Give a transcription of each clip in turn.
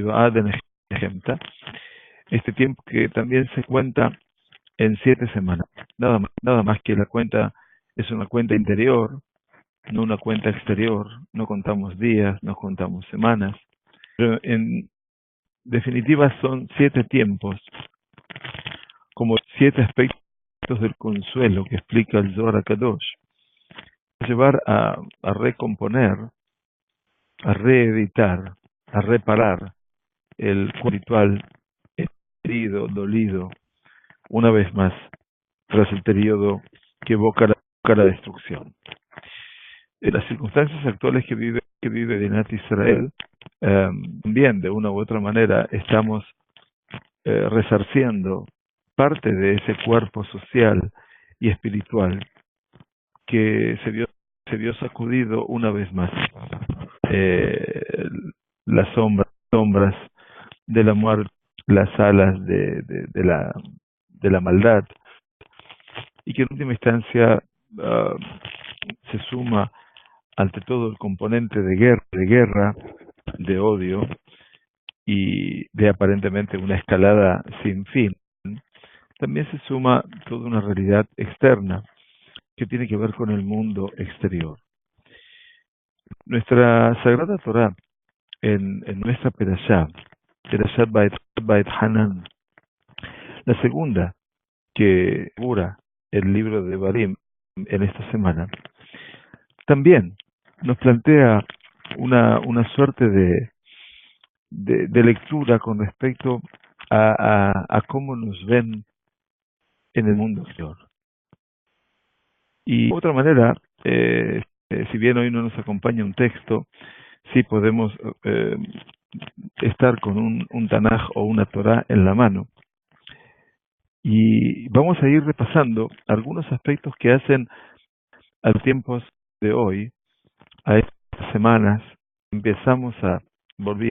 Aden Ejemta, este tiempo que también se cuenta en 7 semanas. Nada más que la cuenta es una cuenta interior, no una cuenta exterior. No contamos días, no contamos semanas. Pero en definitiva son 7 tiempos, como 7 aspectos del consuelo que explica el Zohar Kadosh. Llevar a recomponer, a reeditar, a reparar el ritual herido, dolido, una vez más, tras el periodo que evoca la destrucción. En las circunstancias actuales que vive Dinat Israel, también de una u otra manera estamos resarciendo parte de ese cuerpo social y espiritual que se vio sacudido una vez más. Las sombras de la muerte, las alas de la maldad, y que en última instancia se suma ante todo el componente de guerra, de odio y de aparentemente una escalada sin fin. También se suma toda una realidad externa que tiene que ver con el mundo exterior. Nuestra Sagrada Torah, en nuestra Perashá Bait Hanan, la segunda que figura el libro de Barim en esta semana, también nos plantea una suerte de lectura con respecto a cómo nos ven en el mundo exterior. Y de otra manera, si bien hoy no nos acompaña un texto, sí podemos estar con un Tanaj o una Torah en la mano. Y vamos a ir repasando algunos aspectos que hacen a los tiempos de hoy, a estas semanas. Empezamos volví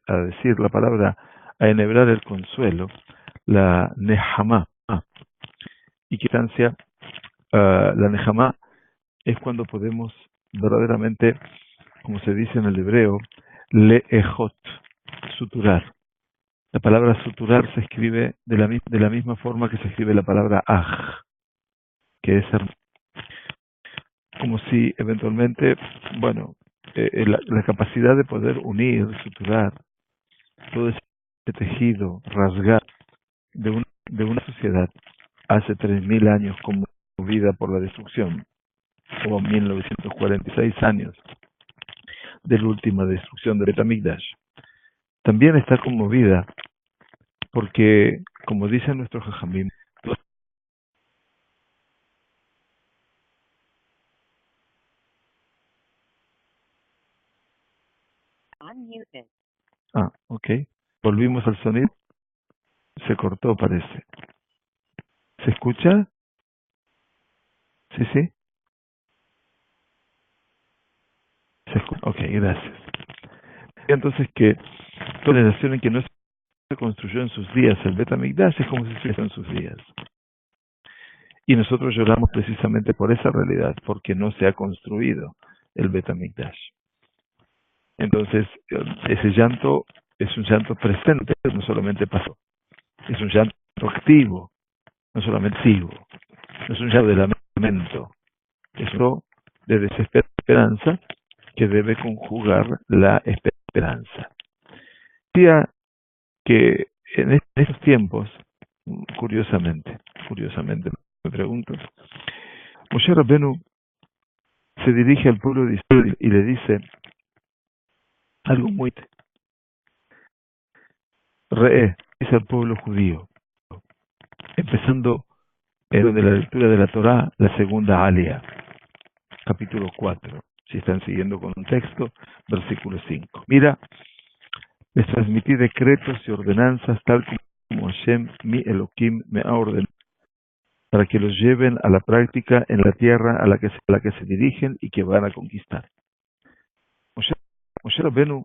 a decir la palabra, a enhebrar el consuelo, la Nehama. Y que instancia, la Nehama es cuando podemos verdaderamente, como se dice en el hebreo, leejot, suturar. La palabra suturar se escribe de la misma forma que se escribe la palabra aj, que es como si eventualmente, bueno, la capacidad de poder unir, suturar todo ese tejido, rasgar de una sociedad hace 3000 años conmovida por la destrucción, o 1946 años de la última destrucción de Bet Hamikdash. También está conmovida porque, como dicen nuestros jajamim, ok. Volvimos al sonido. Se cortó, parece. ¿Se escucha? Sí. Se escucha. Ok, gracias. Entonces que toda la nación en que no se construyó en sus días el Bet Hamikdash es como si se hizo en sus días. Y nosotros lloramos precisamente por esa realidad, porque no se ha construido el Bet Hamikdash. Entonces, ese llanto es un llanto presente, no solamente pasó. Es un llanto activo, no solamente pasivo. No es un llanto de lamento. Es un de desesperanza que debe conjugar la esperanza. Decía que en estos tiempos, curiosamente, me pregunto, Moshe Rabbenu se dirige al pueblo de Israel y le dice algo muy dice al pueblo judío, empezando de la lectura de la Torá, la segunda alia, capítulo 4, si están siguiendo con un texto, versículo 5. Mira, les transmití decretos y ordenanzas tal como Hashem, mi Elohim, me ha ordenado, para que los lleven a la práctica en la tierra a la que se dirigen y que van a conquistar. Moshe Rabbenu,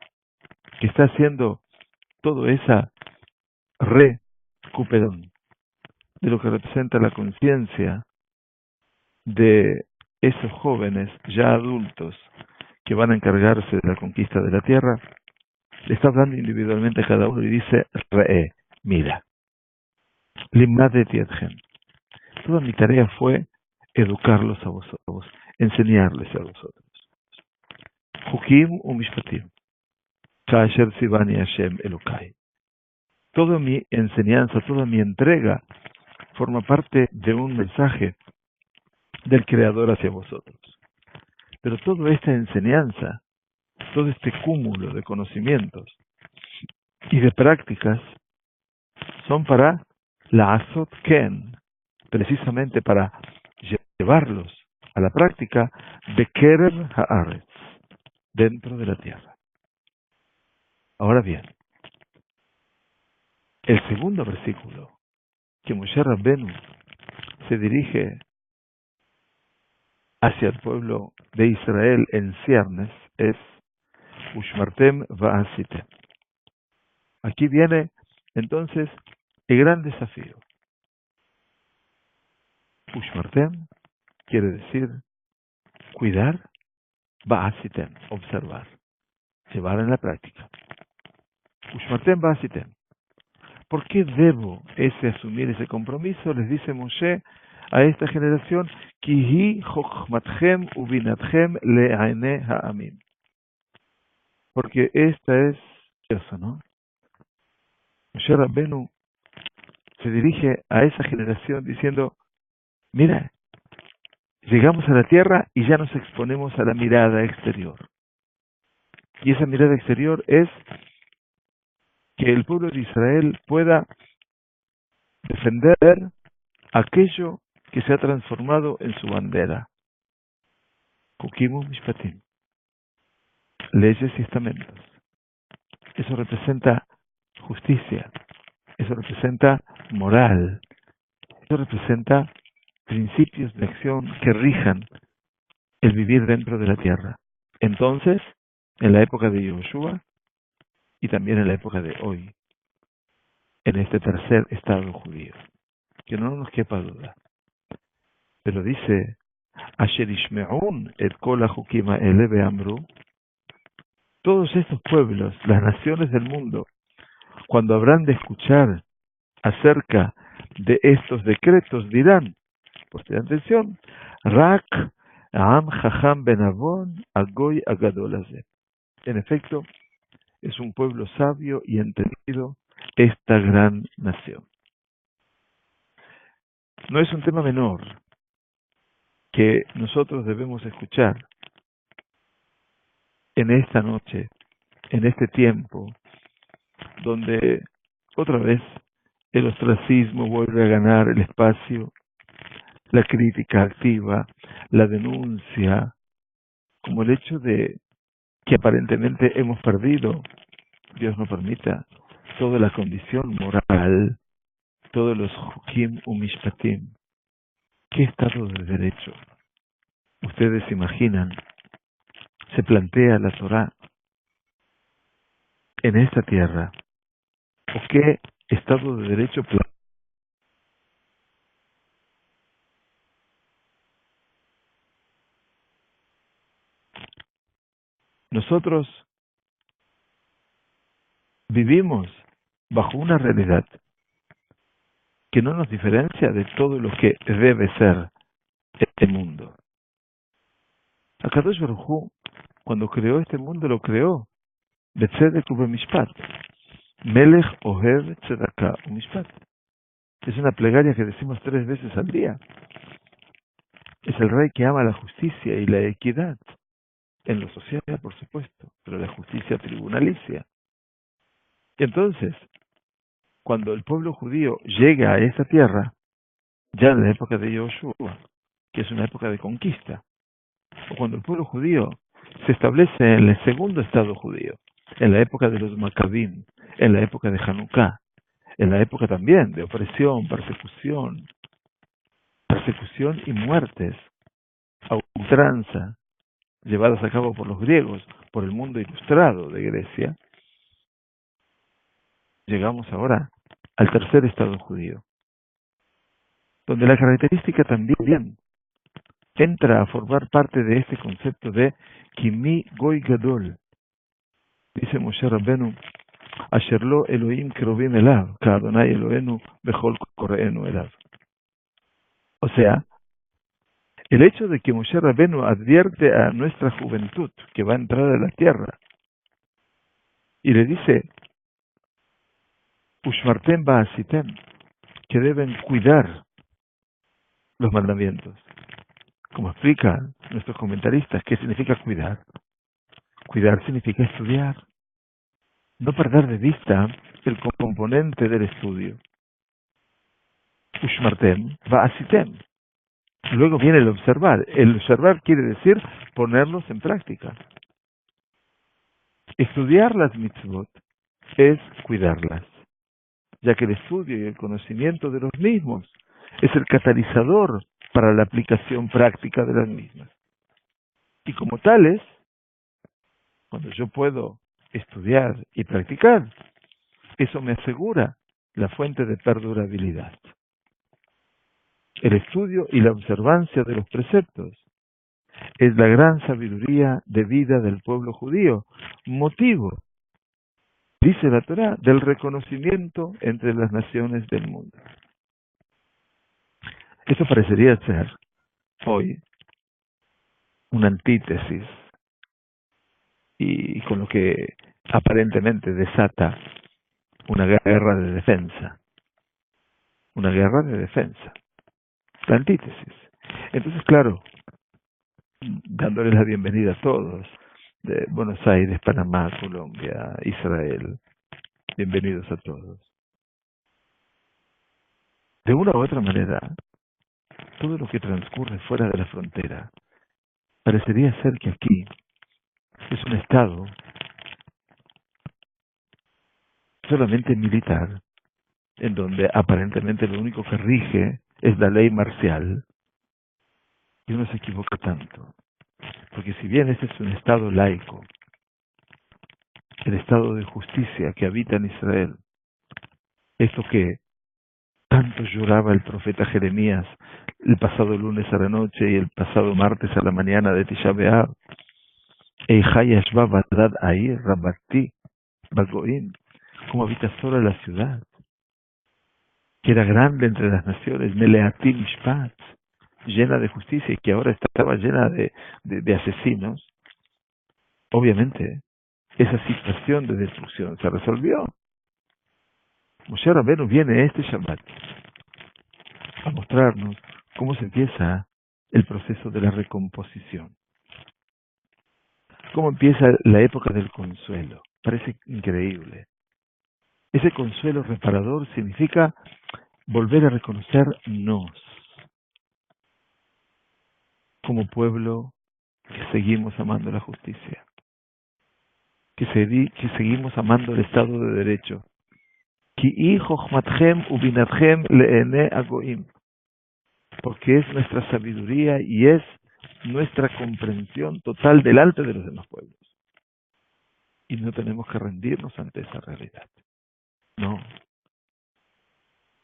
que está haciendo todo esa recuperón de lo que representa la conciencia de esos jóvenes ya adultos que van a encargarse de la conquista de la tierra, le está hablando individualmente a cada uno y dice, Re'e, mira, Limadeti etchem. Toda mi tarea fue educarlos a vosotros, enseñarles a vosotros. Hukim umishpatim, kasher sivani Hashem Elokai. Toda mi enseñanza, toda mi entrega forma parte de un mensaje del Creador hacia vosotros. Pero toda esta enseñanza, todo este cúmulo de conocimientos y de prácticas son para la Asot Ken, precisamente para llevarlos a la práctica de Kerev Haaretz, dentro de la tierra. Ahora bien, el segundo versículo que Moshe Rabbenu se dirige hacia el pueblo de Israel en ciernes es Ushmartem va'asitem. Aquí viene entonces el gran desafío. Ushmartem quiere decir cuidar, va'asitem, observar, llevar en la práctica. Ushmartem va'asitem. ¿Por qué debo asumir ese compromiso? Les dice Moshe a esta generación, Kihi chokhmatchem ubinatchem le'ainei ha'amim. Porque esta es eso, ¿no? Moshe Rabbenu se dirige a esa generación diciendo, mira, llegamos a la tierra y ya nos exponemos a la mirada exterior. Y esa mirada exterior es que el pueblo de Israel pueda defender aquello que se ha transformado en su bandera. Hukimu Mishpatim. Leyes y estamentos. Eso representa justicia. Eso representa moral. Eso representa principios de acción que rijan el vivir dentro de la tierra. Entonces, en la época de Yoshua y también en la época de hoy, en este tercer estado judío, que no nos quepa duda. Pero dice, Asher ishme'un et kol hachukim ha'ele ve'amru, todos estos pueblos, las naciones del mundo, cuando habrán de escuchar acerca de estos decretos, dirán, presten atención, Rak Am Jajam Ben Avon Agoy Agadol Hazeh. En efecto, es un pueblo sabio y entendido esta gran nación. No es un tema menor que nosotros debemos escuchar en esta noche, en este tiempo, donde otra vez el ostracismo vuelve a ganar el espacio, la crítica activa, la denuncia, como el hecho de que aparentemente hemos perdido, Dios no permita, toda la condición moral, todos los hukim umishpatim. ¿Qué estado de derecho? Ustedes imaginan, se plantea la Torá en esta tierra, ¿o qué estado de derecho plantea? Nosotros vivimos bajo una realidad que no nos diferencia de todo lo que debe ser este mundo. Akadosh Baruj Hu, cuando creó este mundo, lo creó Betzedek uBemishpat, Melech Ohev Tzedakah uMishpat. Es una plegaria que decimos 3 veces al día. Es el rey que ama la justicia y la equidad, en lo social, por supuesto, pero la justicia tribunalicia. Y entonces, cuando el pueblo judío llega a esta tierra, ya en la época de Yoshua, que es una época de conquista, o cuando el pueblo judío se establece en el segundo estado judío, en la época de los Maccabim, en la época de Hanukkah, en la época también de opresión, persecución y muertes a ultranza, llevadas a cabo por los griegos, por el mundo ilustrado de Grecia, llegamos ahora al tercer estado judío, donde la característica también entra a formar parte de este concepto de Kimi Goy Gadol, Dice Moshe Rabbenu, Asher lo Elohim kerubim elav, Ka'adonai Elohenu bechol koreenu elav. O sea, el hecho de que Moshe Rabbenu advierte a nuestra juventud que va a entrar a la tierra y le dice, Ushmartem ba'asitem, que deben cuidar los mandamientos. Como explican nuestros comentaristas, ¿qué significa cuidar? Cuidar significa estudiar. No perder de vista el componente del estudio. Ushmartem ba'asitem. Luego viene el observar. El observar quiere decir ponerlos en práctica. Estudiar las mitzvot es cuidarlas, ya que el estudio y el conocimiento de los mismos es el catalizador para la aplicación práctica de las mismas. Y como tales, cuando yo puedo estudiar y practicar, eso me asegura la fuente de perdurabilidad. El estudio y la observancia de los preceptos es la gran sabiduría de vida del pueblo judío, motivo, dice la Torá, del reconocimiento entre las naciones del mundo. Eso parecería ser hoy una antítesis y con lo que aparentemente desata una guerra de defensa. Una guerra de defensa. La antítesis. Entonces, claro, dándoles la bienvenida a todos, de Buenos Aires, Panamá, Colombia, Israel, bienvenidos a todos. De una u otra manera, todo lo que transcurre fuera de la frontera parecería ser que aquí es un estado solamente militar, en donde aparentemente lo único que rige es la ley marcial, y uno se equivoca tanto. Porque si bien este es un estado laico, el estado de justicia que habita en Israel, esto que tanto lloraba el profeta Jeremías el pasado lunes a la noche y el pasado martes a la mañana de Tisha B'Av, Eijai Yashba Badad Ahir Rabati Bagoim, como habita sola la ciudad, que era grande entre las naciones, Meleati Mishpat, llena de justicia y que ahora estaba llena de asesinos. Obviamente, esa situación de destrucción se resolvió. Moshe Rabbeinu viene este Shabbat a mostrarnos cómo se empieza el proceso de la recomposición. Cómo empieza la época del consuelo. Parece increíble. Ese consuelo reparador significa volver a reconocernos como pueblo que seguimos amando la justicia, que seguimos amando el Estado de Derecho. Ki chochmatchem ubinatchem le'enei hagoim, porque es nuestra sabiduría y es nuestra comprensión total delante de los demás pueblos. Y no tenemos que rendirnos ante esa realidad. No.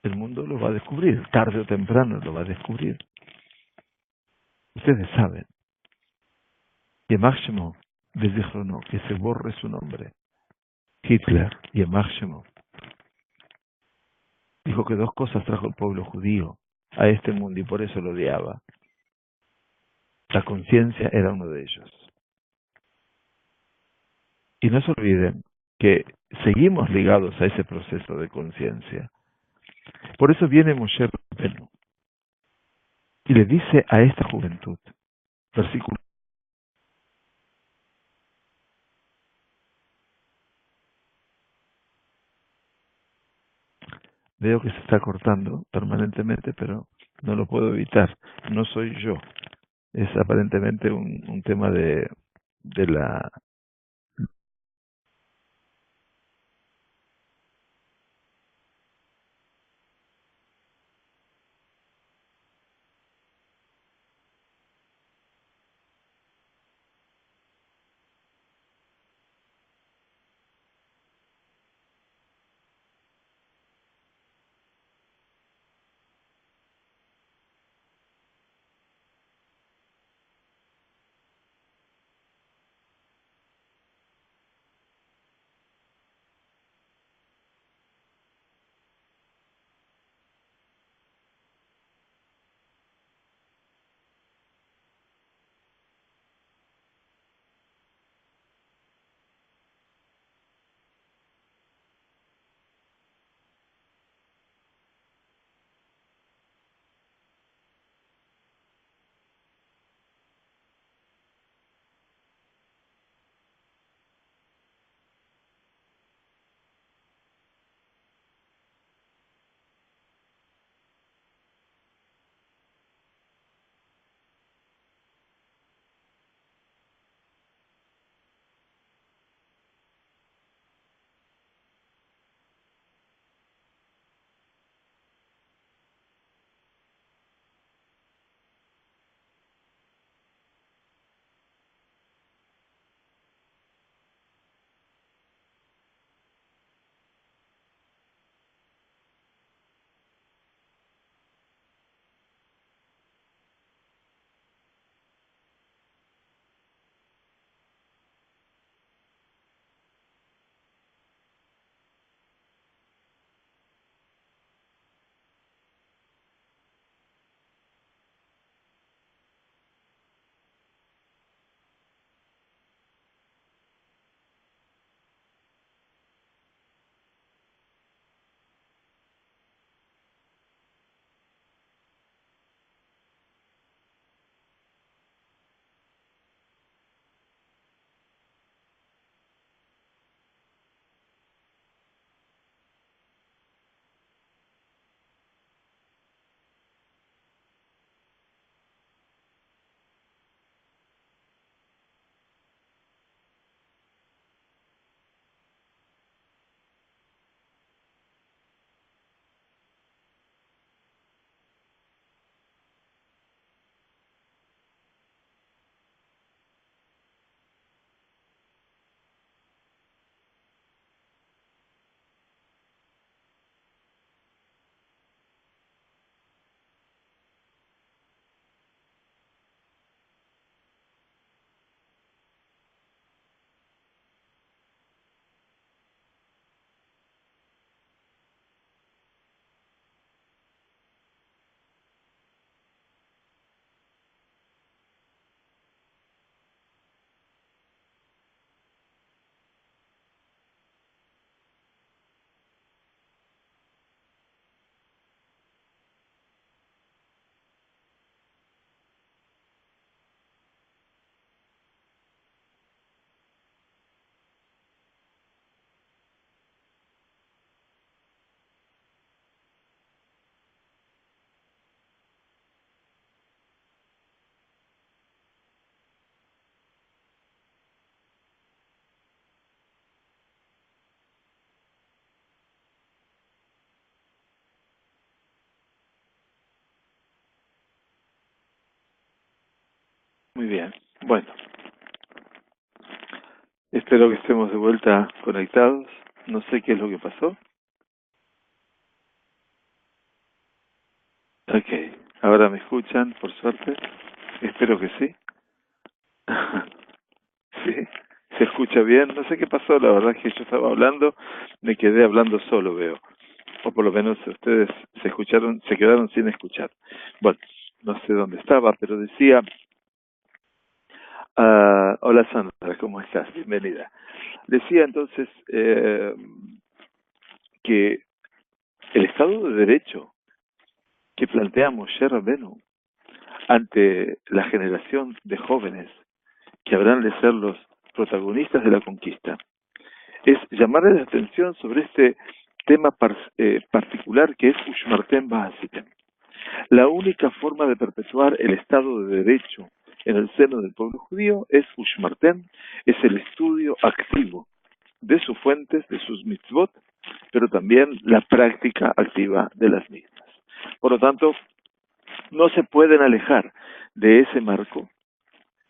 El mundo lo va a descubrir, tarde o temprano lo va a descubrir. Ustedes saben, Yemach Shemo, Bezichrono, que se borre su nombre. Hitler, Yemach Shemo, dijo que dos cosas trajo el pueblo judío a este mundo y por eso lo odiaba. La conciencia era uno de ellos. Y no se olviden que seguimos ligados a ese proceso de conciencia. Por eso viene Moshe Rabbeinu y le dice a esta juventud, versículo, veo que se está cortando permanentemente, pero no lo puedo evitar. No soy yo. Es aparentemente un tema de la... Muy bien. Bueno, espero que estemos de vuelta conectados. No sé qué es lo que pasó. Ok, ahora me escuchan, por suerte. Espero que sí. Sí, se escucha bien. No sé qué pasó, la verdad es que yo estaba hablando, me quedé hablando solo, veo. O por lo menos ustedes se quedaron sin escuchar. Bueno, no sé dónde estaba, pero decía, hola Sandra, ¿cómo estás? Bienvenida. Decía entonces que el Estado de Derecho que plantea Moshe Rabbeinu ante la generación de jóvenes que habrán de ser los protagonistas de la conquista es llamarles la atención sobre este tema particular que es Ushmartem Ba'asitem. La única forma de perpetuar el Estado de Derecho en el seno del pueblo judío es Ushmartem, es el estudio activo de sus fuentes, de sus mitzvot, pero también la práctica activa de las mismas. Por lo tanto, no se pueden alejar de ese marco,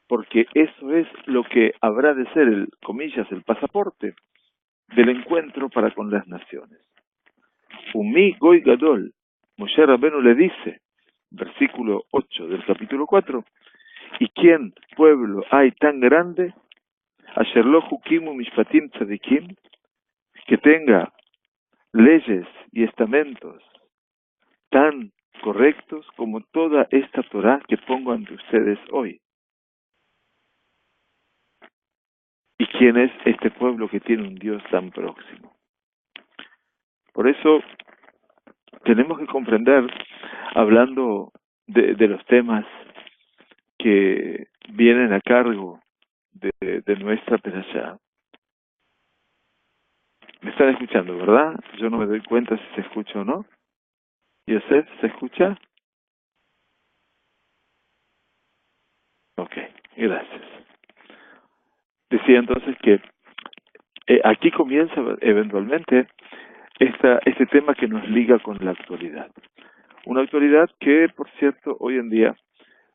porque eso es lo que habrá de ser, comillas, el pasaporte del encuentro para con las naciones. Umi Goy Gadol, Moshe Rabbeinu le dice, versículo 8 del capítulo 4, ¿y quién pueblo hay tan grande? Asher lo hukimu mishpatim tzadikim, que tenga leyes y estamentos tan correctos como toda esta Torah que pongo ante ustedes hoy. ¿Y quién es este pueblo que tiene un Dios tan próximo? Por eso tenemos que comprender, hablando de los temas que vienen a cargo de nuestra perashá. Me están escuchando, ¿verdad? Yo no me doy cuenta si se escucha o no. Yosef, ¿se escucha? Ok, gracias. Decía entonces que aquí comienza eventualmente este tema que nos liga con la actualidad. Una actualidad que, por cierto, hoy en día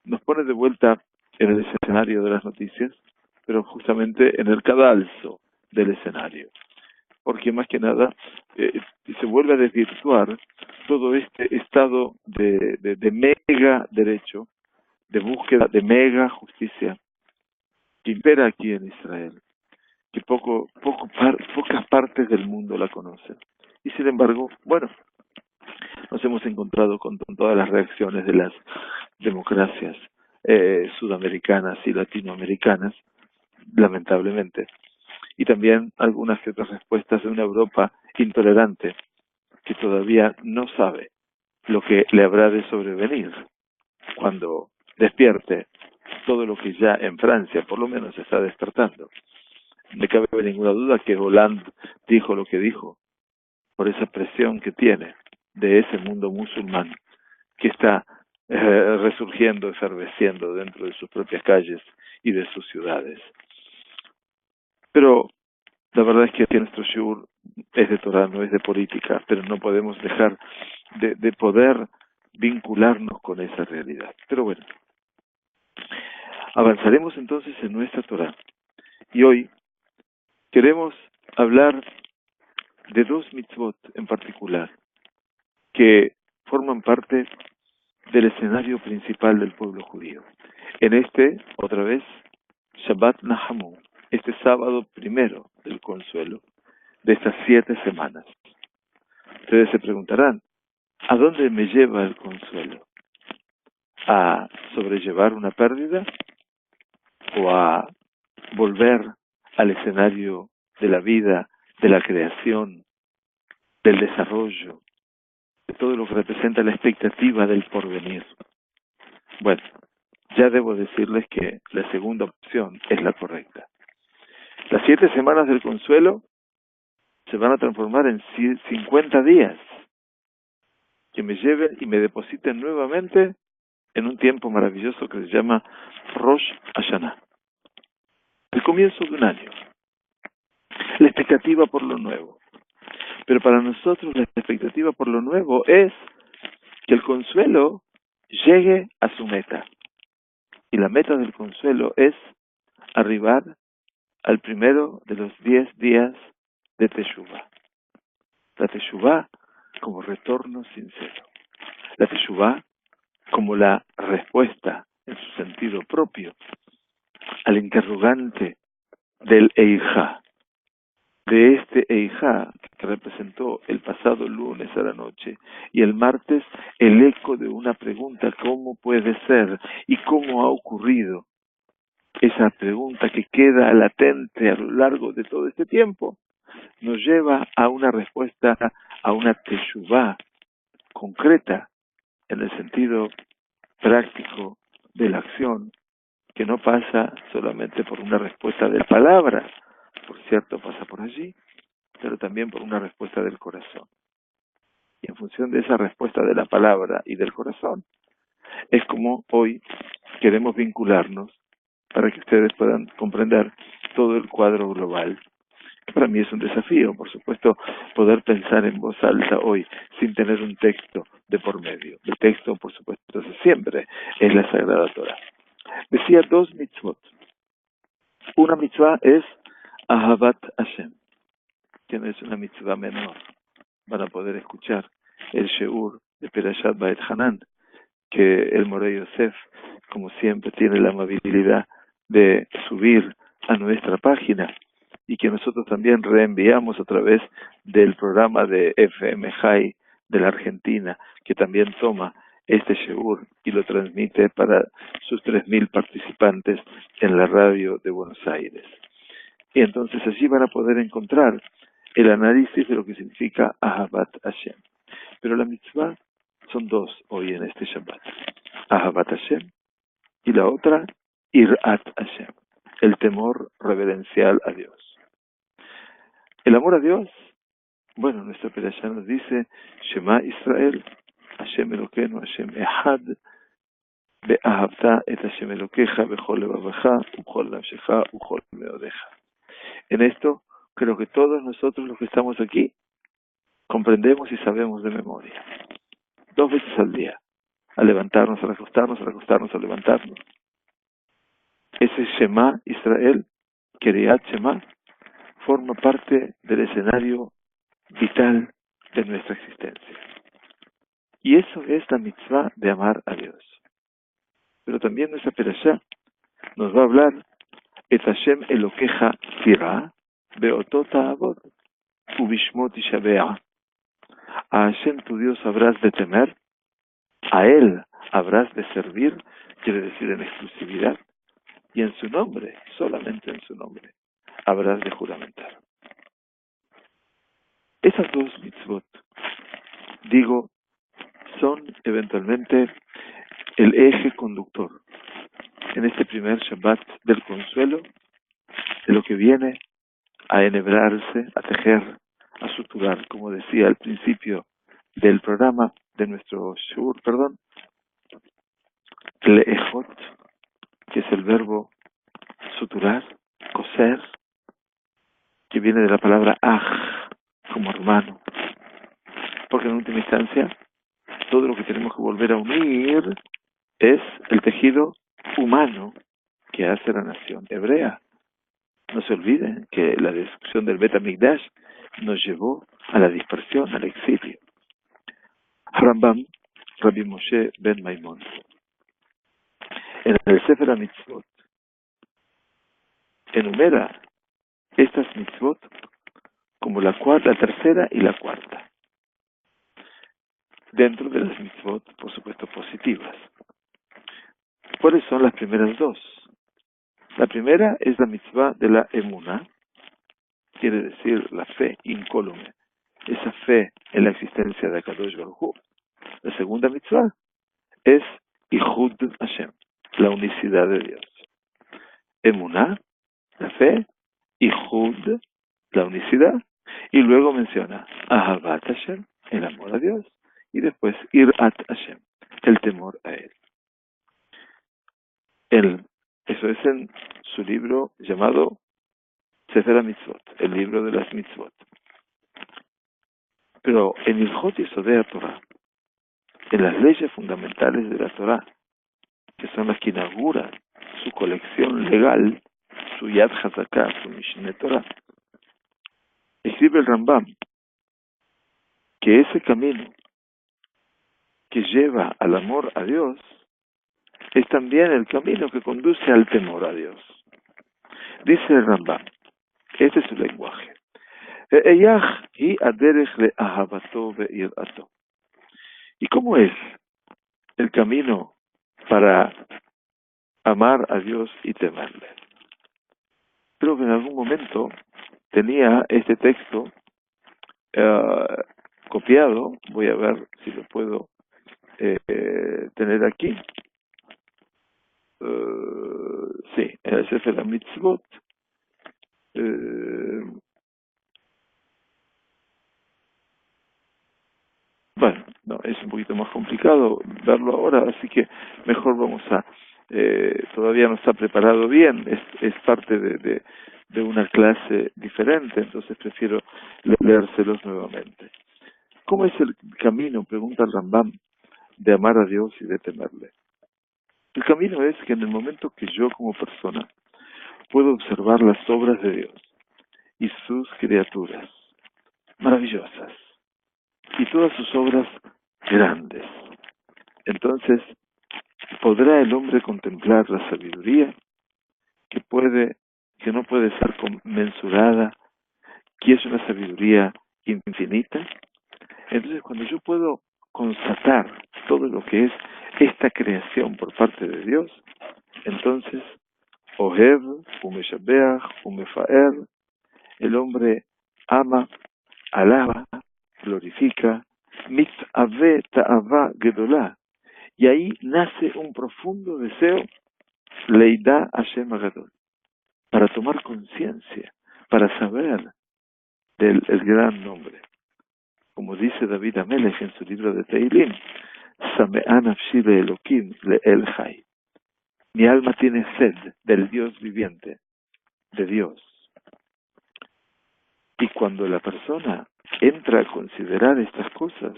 nos pone de vuelta en el escenario de las noticias, pero justamente en el cadalso del escenario. Porque más que nada se vuelve a desvirtuar todo este estado de mega derecho, de búsqueda de mega justicia que impera aquí en Israel, que pocas partes del mundo la conocen. Y sin embargo, bueno, nos hemos encontrado con todas las reacciones de las democracias sudamericanas y latinoamericanas, lamentablemente, y también algunas que otras respuestas de una Europa intolerante que todavía no sabe lo que le habrá de sobrevenir cuando despierte todo lo que ya en Francia por lo menos está despertando. No cabe ninguna duda que Hollande dijo lo que dijo por esa presión que tiene de ese mundo musulmán que está resurgiendo, efervesciendo dentro de sus propias calles y de sus ciudades. Pero la verdad es que aquí nuestro shiur es de Torah, no es de política, pero no podemos dejar de poder vincularnos con esa realidad. Pero bueno, avanzaremos entonces en nuestra Torah. Y hoy queremos hablar de dos mitzvot en particular que forman parte del escenario principal del pueblo judío. En otra vez, Shabbat Nahamu, este sábado primero del consuelo de estas 7 semanas. Ustedes se preguntarán, ¿a dónde me lleva el consuelo? ¿A sobrellevar una pérdida? ¿O a volver al escenario de la vida, de la creación, del desarrollo, de todo lo que representa la expectativa del porvenir? Bueno, ya debo decirles que la segunda opción es la correcta. Las 7 semanas del consuelo se van a transformar en 50 días que me lleven y me depositen nuevamente en un tiempo maravilloso que se llama Rosh Hashanah, el comienzo de un año, la expectativa por lo nuevo. Pero para nosotros la expectativa por lo nuevo es que el consuelo llegue a su meta. Y la meta del consuelo es arribar al primero de los 10 días de Teshuvah. La Teshuvah como retorno sincero. La Teshuvah como la respuesta en su sentido propio al interrogante del Eijá. De este Eijá que representó el pasado lunes a la noche y el martes el eco de una pregunta: ¿cómo puede ser y cómo ha ocurrido? Esa pregunta que queda latente a lo largo de todo este tiempo nos lleva a una respuesta, a una teshuvá concreta en el sentido práctico de la acción, que no pasa solamente por una respuesta de palabras, por cierto pasa por allí, pero también por una respuesta del corazón. Y en función de esa respuesta de la palabra y del corazón, es como hoy queremos vincularnos para que ustedes puedan comprender todo el cuadro global. Para mí es un desafío, por supuesto, poder pensar en voz alta hoy sin tener un texto de por medio. El texto, por supuesto, siempre es la Sagrada Torah. Decía 2 mitzvot. Una mitzvah es Ahavat Hashem, que no es una mitzvah menor. Van a poder escuchar el Sheur de Perashat Ba'et Hanan, que el Moré Yosef, como siempre, tiene la amabilidad de subir a nuestra página y que nosotros también reenviamos a través del programa de FM High de la Argentina, que también toma este Sheur y lo transmite para sus 3.000 participantes en la radio de Buenos Aires. Y entonces allí van a poder encontrar el análisis de lo que significa Ahavat Hashem. Pero la mitzvah son 2 hoy en este Shabbat. Ahavat Hashem y la otra, Irat Hashem, el temor reverencial a Dios. El amor a Dios, bueno, nuestra Perashá nos dice, Shema Israel, Hashem Elokeinu, Hashem Echad, Be'ahavta et Hashem Elokeja, Bechol levaveja, Uchol nafsheja, Uchol meodeja. En esto, creo que todos nosotros los que estamos aquí, comprendemos y sabemos de memoria. 2 veces al día. A levantarnos, a recostarnos, a levantarnos. Ese Shema Israel, Keriat Shema, forma parte del escenario vital de nuestra existencia. Y eso es la mitzvah de amar a Dios. Pero también nuestra Perashá nos va a hablar Et Hashem Elokeja Tira, Beotot Avot, Ubishmot Tishabea. A Hashem tu Dios habrás de temer, a Él habrás de servir, quiere decir en exclusividad, y en su nombre, solamente en su nombre, habrás de juramentar. Esas 2 mitzvot, digo, son eventualmente el eje conductor en este primer Shabbat del consuelo, de lo que viene a enhebrarse, a tejer, a suturar, como decía al principio del programa, de nuestro shur, leejot, que es el verbo suturar, coser, que viene de la palabra aj, como hermano. Porque en última instancia, todo lo que tenemos que volver a unir es el tejido humano que hace la nación hebrea. No se olviden que la destrucción del Bet HaMikdash nos llevó a la dispersión, al exilio. Rambam, Rabbi Moshe ben Maimon, en el Sefer HaMitzvot, enumera estas mitzvot como la tercera y la cuarta, dentro de las mitzvot, por supuesto, positivas. ¿Cuáles son las primeras 2? La primera es la mitzvah de la emuná, quiere decir la fe incólume, esa fe en la existencia de Akadosh Baruj Hu. La segunda mitzvah es Ihud Hashem, la unicidad de Dios. Emuná, la fe, Ihud, la unicidad, y luego menciona Ahavat Hashem, el amor a Dios, y después Irat Hashem, el temor a Él. Eso es en su libro llamado Sefer HaMitzvot, el libro de las mitzvot. Pero en Ilhot Yesodei HaTorah, en las leyes fundamentales de la Torah, que son las que inauguran su colección legal, su Yad Hazakah, su Mishneh Torah, escribe el Rambam que ese camino que lleva al amor a Dios es también el camino que conduce al temor a Dios. Dice el Rambam, este es su lenguaje. ¿Y cómo es el camino para amar a Dios y temerle? Creo que en algún momento tenía este texto copiado. Voy a ver si lo puedo tener aquí. Sí, en el Sefer HaMitzvot. Bueno, no, es un poquito más complicado verlo ahora, así que mejor vamos a... todavía no está preparado bien, es parte de una clase diferente, entonces prefiero leérselos nuevamente. ¿Cómo es el camino, pregunta el Rambam, de amar a Dios y de temerle? El camino es que en el momento que yo como persona puedo observar las obras de Dios y sus criaturas maravillosas y todas sus obras grandes, entonces podrá el hombre contemplar la sabiduría que no puede ser mensurada, que es una sabiduría infinita. Entonces, cuando yo puedo constatar todo lo que es esta creación por parte de Dios, entonces, Ohev, Umeshabeach, Umefaer, el hombre ama, alaba, glorifica, Mitzave Ta'ava Gedolá, y ahí nace un profundo deseo, Leidá Hashem Agadol, para tomar conciencia, para saber del el gran nombre. Como dice David Amelech en su libro de Teilim, Same'an nafshi le'elokim le'el chai. Mi alma tiene sed del Dios viviente, de Dios. Y cuando la persona entra a considerar estas cosas,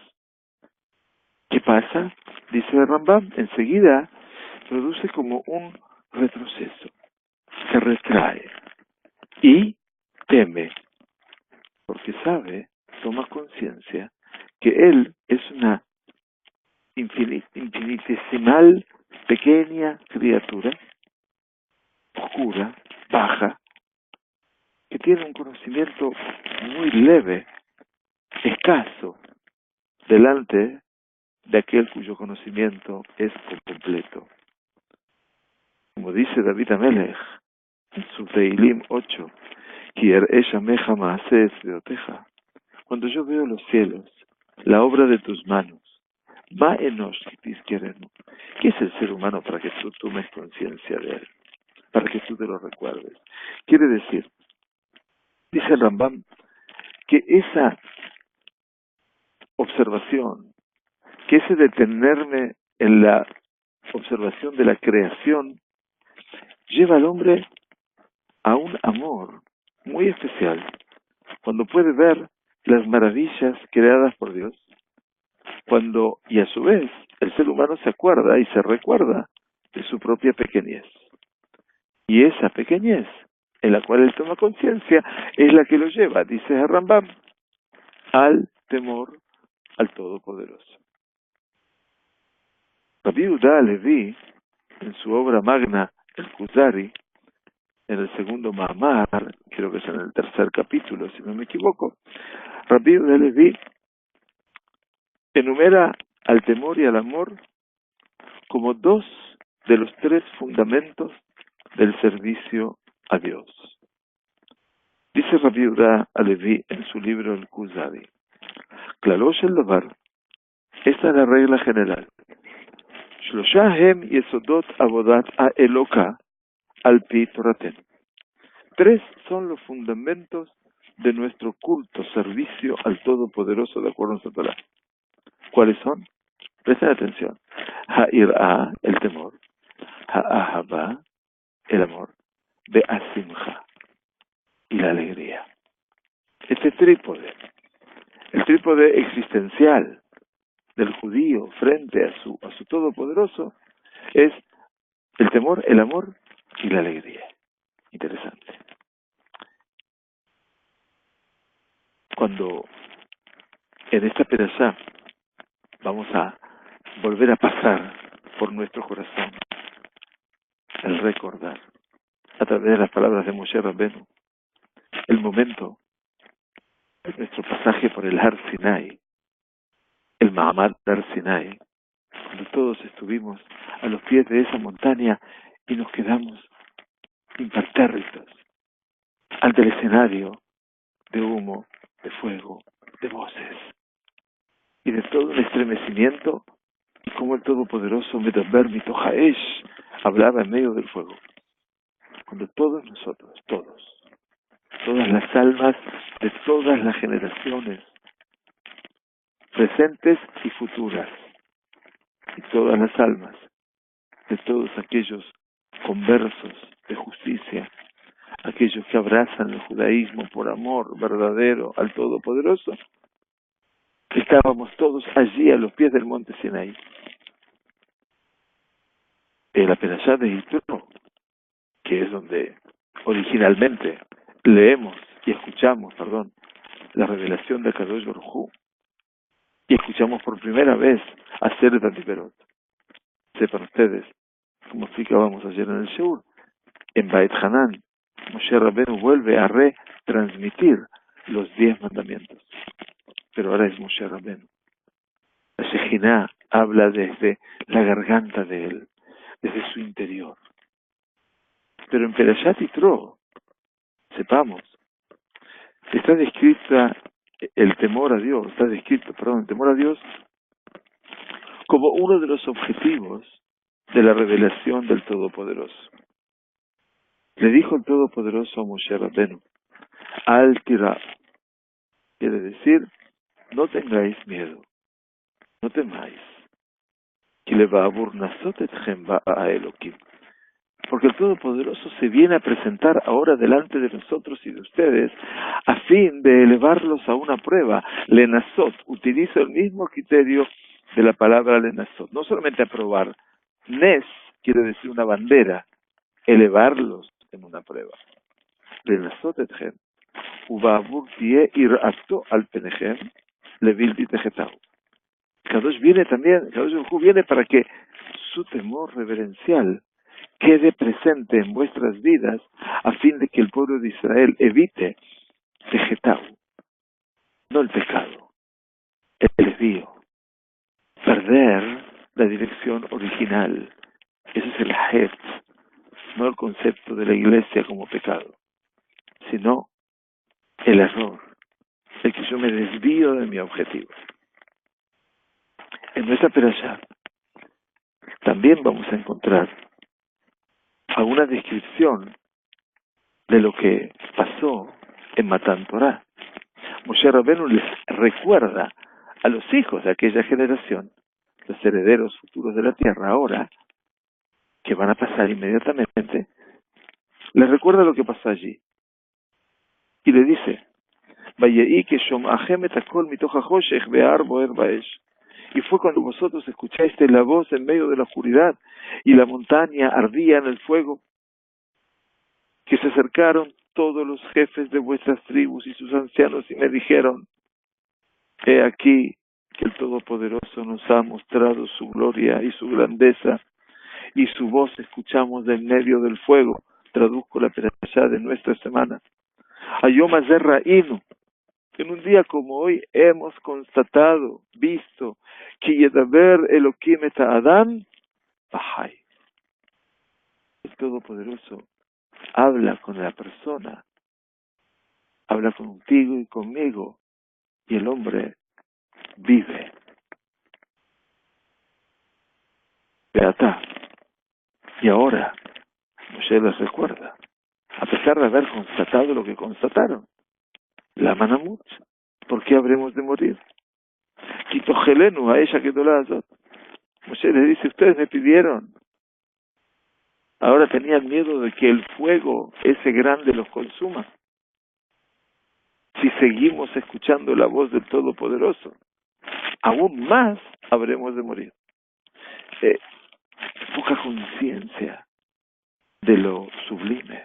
¿qué pasa? Dice el Rambam, enseguida produce como un retroceso, se retrae y teme, porque sabe, toma conciencia que él es una infinitesimal, pequeña criatura, oscura, baja, que tiene un conocimiento muy leve, escaso, delante de aquel cuyo conocimiento es completo. Como dice David Amelech en su Teilim 8, cuando yo veo los cielos, la obra de tus manos, ¿qué es el ser humano para que tú tomes conciencia de él? Para que tú te lo recuerdes. Quiere decir, dice el Rambam, que esa observación, que ese detenerme en la observación de la creación, lleva al hombre a un amor muy especial, cuando puede ver las maravillas creadas por Dios, y a su vez el ser humano se acuerda y se recuerda de su propia pequeñez. Y esa pequeñez, en la cual él toma conciencia, es la que lo lleva, dice el Rambam, al temor al Todopoderoso. Rabbi Yehuda Halevi, en su obra magna, el Kuzari, en el segundo Ma'amar, creo que es en el tercer capítulo, si no me equivoco, Rabbi Yehuda Halevi enumera al temor y al amor como dos de los tres fundamentos del servicio a Dios. Dice Rabbi Yehuda Halevi en su libro el Kuzari, Klalo shel davar, esta es la regla general. Shlosha hem yesodot avodat ha'eloka al pi Toraten. Tres son los fundamentos de nuestro culto, servicio al Todopoderoso de acuerdo a nuestra Torah. ¿Cuáles son? Presten atención. Ha'ir'a, el temor. Ha'ahava, el amor. Be'asimcha, y la alegría. Este trípode, el trípode existencial del judío frente a su Todopoderoso, es El temor, el amor y la alegría. Interesante. Cuando en esta perashá vamos a volver a pasar por nuestro corazón el recordar a través de las palabras de Moshe Rabbenu el momento de nuestro pasaje por el Har Sinai, el Mahamad Har Sinai, cuando todos estuvimos a los pies de esa montaña y nos quedamos impertérritos ante el escenario de humo, de fuego, de voces y de todo un estremecimiento, y como el Todopoderoso Medaber Mitohaesh hablaba en medio del fuego. Cuando todos nosotros, todas las almas de todas las generaciones, presentes y futuras, y todas las almas de todos aquellos conversos de justicia, aquellos que abrazan el judaísmo por amor verdadero al Todopoderoso, estábamos todos allí a los pies del monte Sinaí. En la perashá de Yitro, que es donde originalmente leemos y escuchamos, la revelación de Kadosh Baruj Hu, y escuchamos por primera vez hacer Tatiperot. Sepan ustedes, como explicábamos ayer en el Sheur, en Beit Hanan, Moshe Rabbeinu vuelve a retransmitir los 10 mandamientos. Pero ahora es Moshe Rabbeinu. La Shejinah habla desde la garganta de él, desde su interior. Pero en Perashat Yitro, sepamos, está descrita el temor a Dios, el temor a Dios como uno de los objetivos de la revelación del Todopoderoso. Le dijo el Todopoderoso a Moshe Rabbeinu, Al Tira, quiere decir, no tengáis miedo, no temáis, porque el Todopoderoso se viene a presentar ahora delante de nosotros y de ustedes a fin de elevarlos a una prueba. Lenazot, utiliza el mismo criterio de la palabra Lenazot, no solamente a probar. Nes quiere decir una bandera, elevarlos en una prueba. Lenazot etchem, uba'avur tie ir'ato al penechem, levilti tejetau. Kadosh viene también, Kadosh viene para que su temor reverencial quede presente en vuestras vidas a fin de que el pueblo de Israel evite tejetau, no el pecado, el desvío, perder la dirección original. Ese es el het, no el concepto de la iglesia como pecado, sino el error, el que yo me desvío de mi objetivo. En nuestra perashá también vamos a encontrar alguna descripción de lo que pasó en Matan Torah. Moshe Rabbeinu les recuerda a los hijos de aquella generación, los herederos futuros de la tierra, ahora, que van a pasar inmediatamente, les recuerda lo que pasó allí. Y le dice, y fue cuando vosotros escuchasteis la voz en medio de la oscuridad, y la montaña ardía en el fuego, que se acercaron todos los jefes de vuestras tribus y sus ancianos y me dijeron, he aquí que el Todopoderoso nos ha mostrado su gloria y su grandeza, y su voz escuchamos de en medio del fuego. Traduzco la perashá de nuestra semana. Hayom hazer ra'inu, en un día como hoy hemos constatado, visto, que yedaber Elokim et Adam b'chai. El Todopoderoso habla con la persona, habla contigo y conmigo, y el hombre vive. Beatá. Y ahora, Moshe les recuerda, a pesar de haber constatado lo que constataron, la manamut, ¿por qué habremos de morir? Kitogelenu a ella que dolazot. Moshe les dice, ustedes me pidieron. Ahora tenían miedo de que el fuego ese grande los consuma. Si seguimos escuchando la voz del Todopoderoso, aún más habremos de morir. Poca conciencia de lo sublime.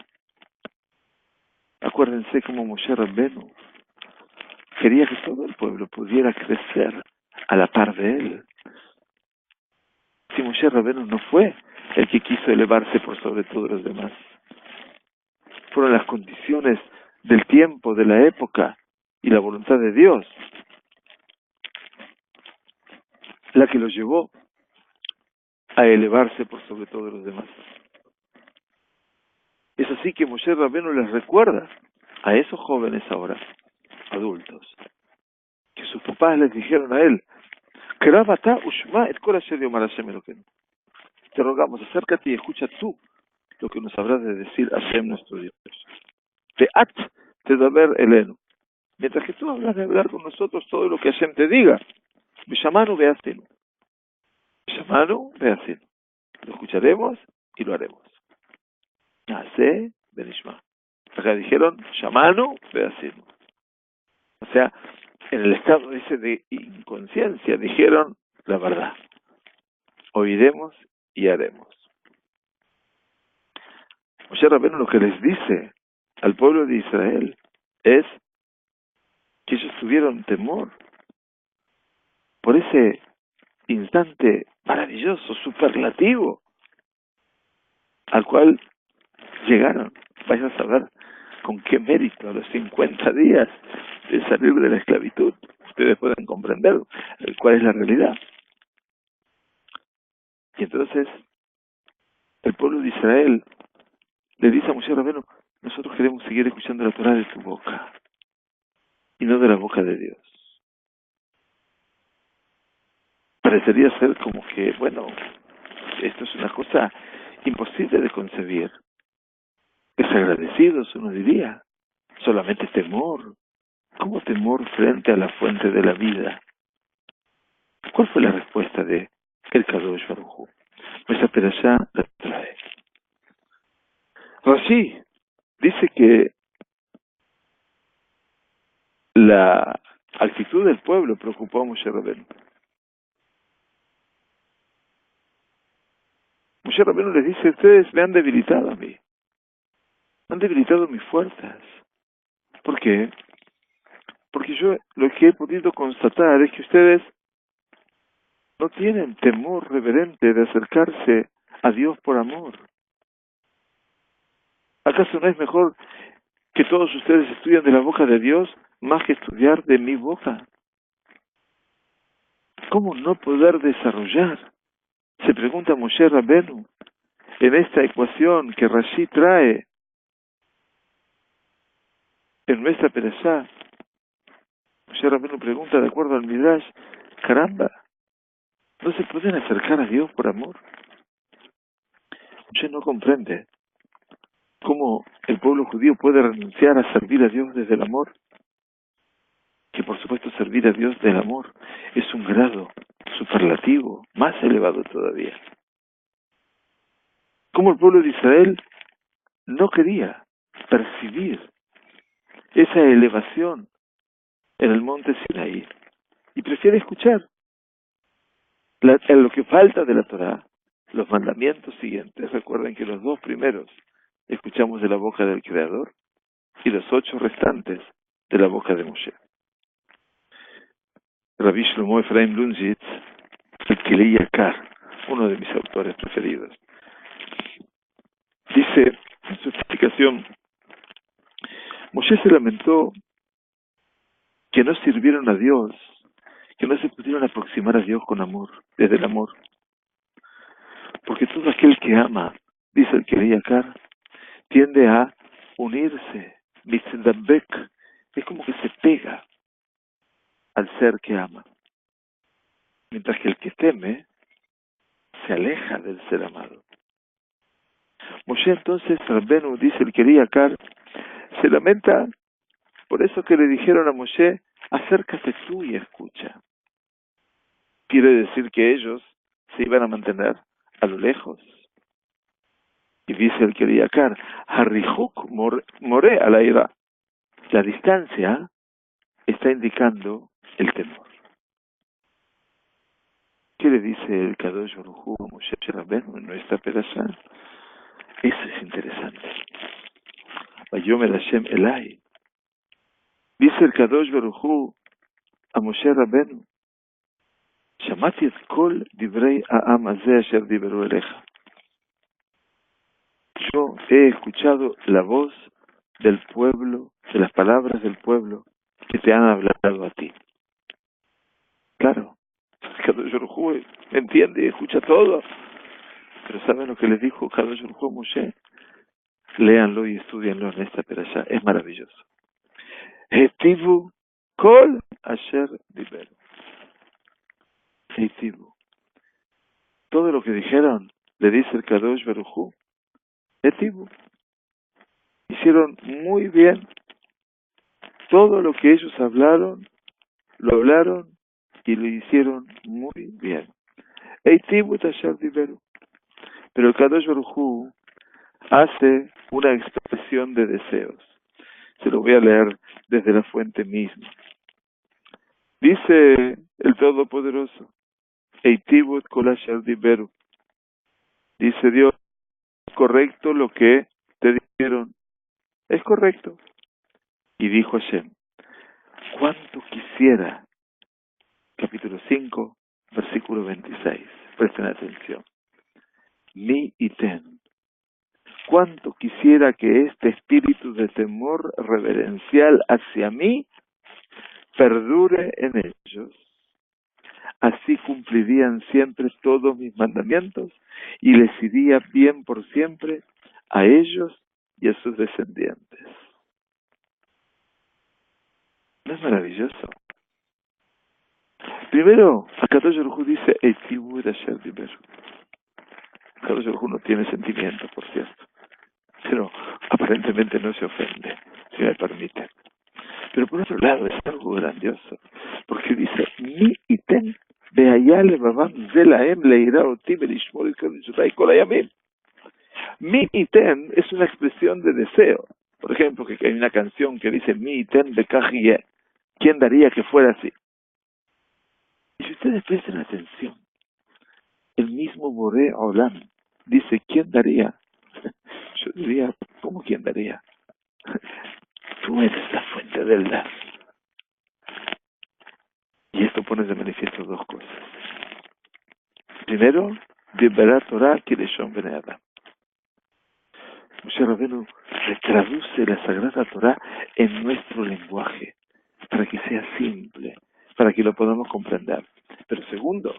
Acuérdense cómo Moshe Rabbenu quería que todo el pueblo pudiera crecer a la par de él. Si Moshe Rabbenu no fue el que quiso elevarse por sobre todos los demás, fueron las condiciones del tiempo, de la época y la voluntad de Dios la que los llevó a elevarse por sobre todos los demás. Es así que Moshe Rabbenu les recuerda a esos jóvenes ahora, adultos, que sus papás les dijeron a él: te rogamos, acércate y escucha tú lo que nos habrá de decir Hashem nuestro Dios. Te'at tedaber elenu. Mientras que tú hablas de hablar con nosotros todo lo que Hashem te diga. Bishamanu be'asinu. Bishamanu be'asinu. Lo escucharemos y lo haremos. Naase benishma. Acá dijeron Shamanu be'asinu. O sea, en el estado ese de inconsciencia dijeron la verdad. Oiremos y haremos. Moshe Rabbeinu lo que les dice al pueblo de Israel es que ellos tuvieron temor por ese instante maravilloso, superlativo, al cual llegaron. Vayan a saber con qué mérito a los 50 días de salir de la esclavitud ustedes pueden comprender cuál es la realidad. Y entonces el pueblo de Israel le dice a Moshe Rabbeinu: nosotros queremos seguir escuchando la Torah de tu boca y no de la boca de Dios. Parecería ser como que, bueno, esto es una cosa imposible de concebir. Desagradecidos, uno diría. Solamente temor. ¿Cómo temor frente a la fuente de la vida? ¿Cuál fue la respuesta de el Kadosh Baruj Hu? Esa perashá la trae. Rashi dice que la actitud del pueblo preocupó a Moshe Rabbeinu. Moshe Rabbeinu les dice: ustedes me han debilitado a mí. Han debilitado mis fuerzas. ¿Por qué? Porque yo lo que he podido constatar es que ustedes no tienen temor reverente de acercarse a Dios por amor. ¿Acaso no es mejor que todos ustedes estudien de la boca de Dios más que estudiar de mi boca? ¿Cómo no poder desarrollar? Se pregunta Moshe Rabbeinu en esta ecuación que Rashi trae en nuestra perashá. Moshe Rabbeinu pregunta de acuerdo al Midrash: caramba, ¿no se pueden acercar a Dios por amor? Moshe no comprende cómo el pueblo judío puede renunciar a servir a Dios desde el amor. Que por supuesto servir a Dios del amor es un grado superlativo, más elevado todavía. Cómo el pueblo de Israel no quería percibir esa elevación en el monte Sinaí y prefiere escuchar lo que falta de la Torá, los mandamientos siguientes. Recuerden que los 2 primeros escuchamos de la boca del Creador y los 8 restantes de la boca de Moshe. Rabbi Shlomo Efraim Lunzitz, el Keli Yakar, uno de mis autores preferidos, dice en su explicación: Moshe se lamentó que no sirvieron a Dios, que no se pudieron aproximar a Dios con amor, desde el amor. Porque todo aquel que ama, dice el Keli Yakar, tiende a unirse, mitzedabek, es como que se pega al ser que ama. Mientras que el que teme se aleja del ser amado. Moshe entonces, Rabbeinu, dice el Keli Yakar, se lamenta por eso que le dijeron a Moshe: acércate tú y escucha. Quiere decir que ellos se iban a mantener a lo lejos. Y dice el Keli Yakar: Harihuk more a la ira. La distancia está indicando el temor. ¿Qué le dice el Kadosh Baruj Hu a Moshe Rabbeinu en nuestra perashá? Eso es interesante. Vayomer Hashem Elai. Dice el Kadosh Baruj Hu a Moshe Rabenu, Shamati et kol divrei ha'am hazeh asher diberu eleja. Yo he escuchado la voz del pueblo, de las palabras del pueblo que te han hablado a ti. Claro, Kadosh Baruj Hu entiende y escucha todo. Pero ¿saben lo que les dijo Kadosh Baruj Hu a Moshe? Léanlo y estudianlo en esta perashá. Es maravilloso. Hetivu kol asher diberu. Hetivu. Todo lo que dijeron, le dice el Kadosh Baruj Hu, Hetivu. Hicieron muy bien. Todo lo que ellos hablaron, lo hablaron y lo hicieron muy bien. Hetivu asher diberu. Pero el Kadosh Baruj Hu hace una expresión de deseos. Se lo voy a leer desde la fuente misma. Dice el Todopoderoso, Eitivut kol asher diberu. Dice Dios, es correcto lo que te dijeron. Es correcto. Y dijo Hashem, cuánto quisiera, capítulo 5, versículo 26. Presten atención. Mi iten. Cuánto quisiera que este espíritu de temor reverencial hacia mí perdure en ellos. Así cumplirían siempre todos mis mandamientos y les iría bien por siempre a ellos y a sus descendientes. ¿No es maravilloso? Primero, Kadosh Baruj Hu dice, Eitivut asher diberu. Kadosh Baruj Hu no tiene sentimientos, por cierto, pero aparentemente no se ofende, si me permite. Pero por otro lado es algo grandioso, porque dice, mi iten be'ayale babam zelahem leirá oti belishmor et kol mitzvotai kol hayamim. Mi iten es una expresión de deseo. Por ejemplo, que hay una canción que dice, mi iten bekach yeh. ¿Quién daría que fuera así? Y si ustedes prestan atención, el mismo Boré Olam dice, ¿quién daría? Yo diría, ¿cómo quién daría? Tú eres la fuente del dar. Y esto pone de manifiesto dos cosas. Primero, de Berat Torah Kireshon Bnei Adam. Moshe Rabenu traduce la Sagrada Torah en nuestro lenguaje, para que sea simple, para que lo podamos comprender. Pero segundo,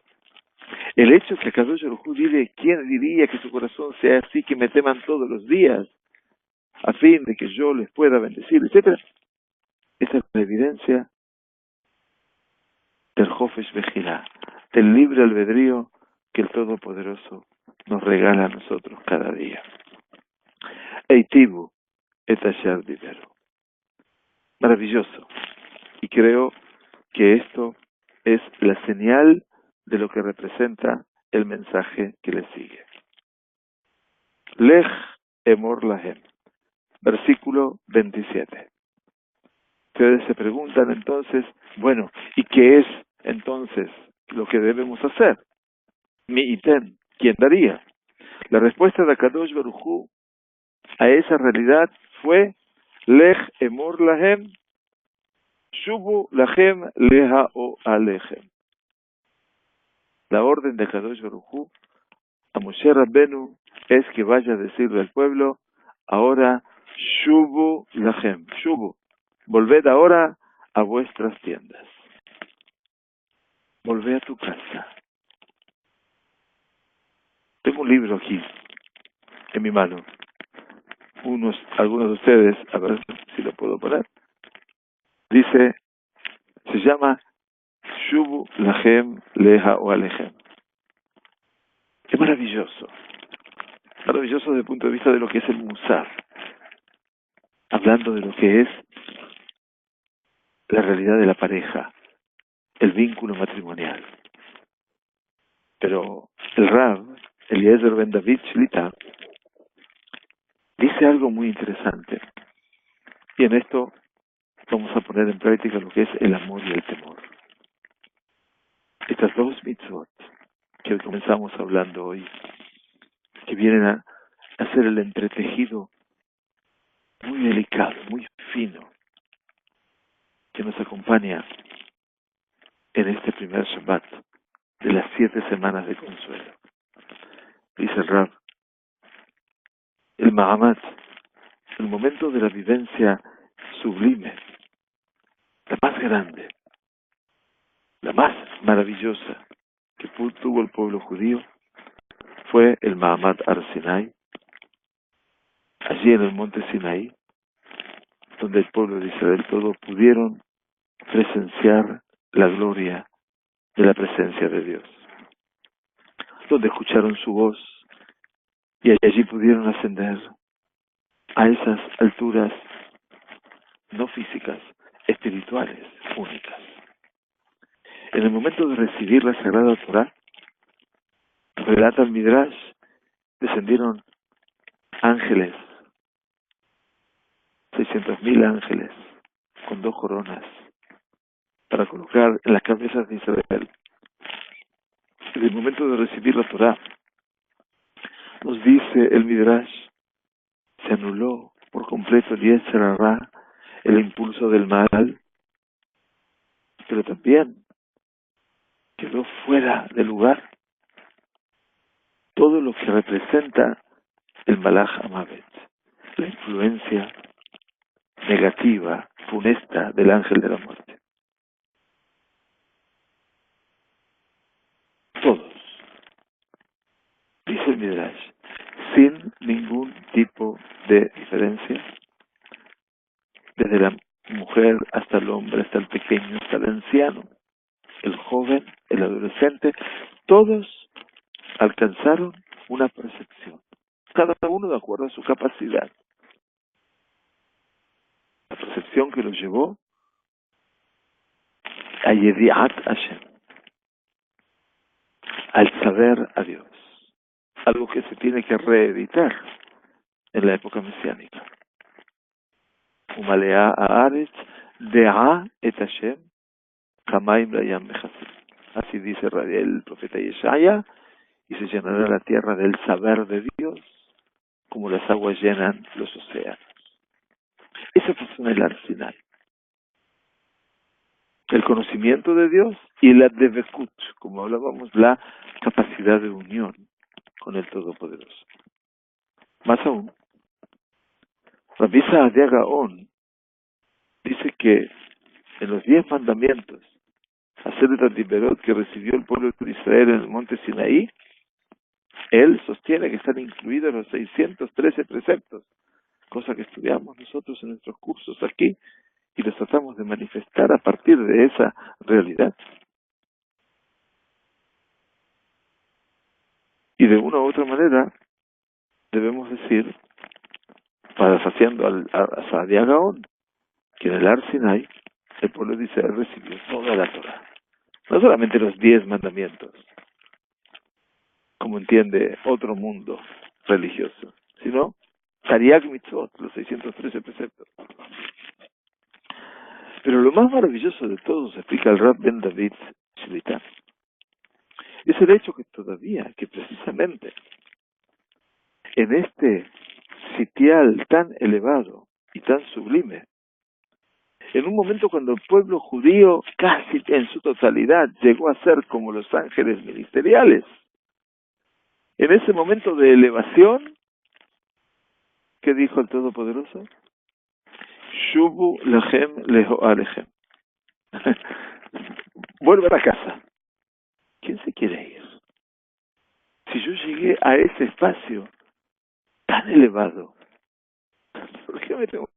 el hecho que Kadosh Baruj Hu dice, ¿quién diría que su corazón sea así, que me teman todos los días, a fin de que yo les pueda bendecir, etcétera? Esa es la evidencia del Hofesh Bejilá, del libre albedrío que el Todopoderoso nos regala a nosotros cada día. Eitibu et asher diberu. Maravilloso. Y creo que esto es la señal de lo que representa el mensaje que le sigue. Lech emor lahem. Versículo 27. Ustedes se preguntan entonces, bueno, ¿y qué es entonces lo que debemos hacer? Mi iten, ¿quién daría? La respuesta de Kadosh Baruj Hu a esa realidad fue Lech emor lahem, shubu lahem leha o alechem. La orden de Kadosh Baruj Hu a Moshe Rabenu es que vaya a decirle al pueblo, ahora shubu lahem, shubu, volved ahora a vuestras tiendas. Volvé a tu casa. Tengo un libro aquí, en mi mano. Algunos de ustedes, a ver si lo puedo poner. Dice, se llama Shubu Lahem Leha o Alechem. Es maravilloso. Maravilloso desde el punto de vista de lo que es el Musar. Hablando de lo que es la realidad de la pareja, el vínculo matrimonial. Pero el Rav, Eliezer ben David Shlita, dice algo muy interesante. Y en esto vamos a poner en práctica lo que es el amor y el temor. Estas dos mitzvot que comenzamos hablando hoy, que vienen hacer el entretejido muy delicado, muy fino, que nos acompaña en este primer Shabbat de las 7 semanas de consuelo. Dice el Rab, el Mahamat, el momento de la vivencia sublime, la más grande, la más maravillosa que tuvo el pueblo judío, fue el Mahamat Ar-Sinai, allí en el monte Sinaí, donde el pueblo de Israel todo pudieron presenciar la gloria de la presencia de Dios, donde escucharon su voz y allí pudieron ascender a esas alturas no físicas, espirituales, únicas. En el momento de recibir la Sagrada Torá, relata el Midrash, descendieron ángeles, 600.000 ángeles, con 2 coronas, para colocar en las cabezas de Israel. En el momento de recibir la Torá, nos dice el Midrash, se anuló por completo el Yetzer Hará, el impulso del mal, pero también quedó fuera de lugar todo lo que representa el Malach Amavet, la influencia negativa, funesta del ángel de la muerte. Todos, dice el Midrash, sin ningún tipo de diferencia, desde la mujer hasta el hombre, hasta el pequeño, hasta el anciano, el joven, el adolescente, todos alcanzaron una percepción, cada uno de acuerdo a su capacidad. La percepción que los llevó a Yediat Hashem, al saber a Dios, algo que se tiene que reeditar en la época mesiánica. Umalea Haaretz Dea et Hashem Kamaim Layam Mechasim. Así dice el profeta Yeshaya, y se llenará la tierra del saber de Dios como las aguas llenan los océanos. Eso pasó en el Ar-Sinai. El conocimiento de Dios y la Devekut, como hablábamos, la capacidad de unión con el Todopoderoso. Más aún, Rabbi Saadia Gaon dice que en los 10 mandamientos, hacer el Tatiberot que recibió el pueblo de Israel en el monte Sinaí, él sostiene que están incluidos los 613 preceptos, cosa que estudiamos nosotros en nuestros cursos aquí y los tratamos de manifestar a partir de esa realidad. Y de una u otra manera debemos decir, parafraseando a Saadia Gaon, que en el Ar Sinai el pueblo de Israel recibió toda la Torah, no solamente los 10 mandamientos, como entiende otro mundo religioso, sino Tariag Mitzvot, los 613 preceptos. Pero lo más maravilloso de todos, explica el Rab Ben David Shlita, es el hecho que todavía, que precisamente en este sitial tan elevado y tan sublime, en un momento cuando el pueblo judío casi en su totalidad llegó a ser como los ángeles ministeriales, en ese momento de elevación, ¿qué dijo el Todopoderoso? Shubu lachem leho alechem. Vuelvan a casa. ¿Quién se quiere ir? Si yo llegué a ese espacio tan elevado, ¿por qué me tengo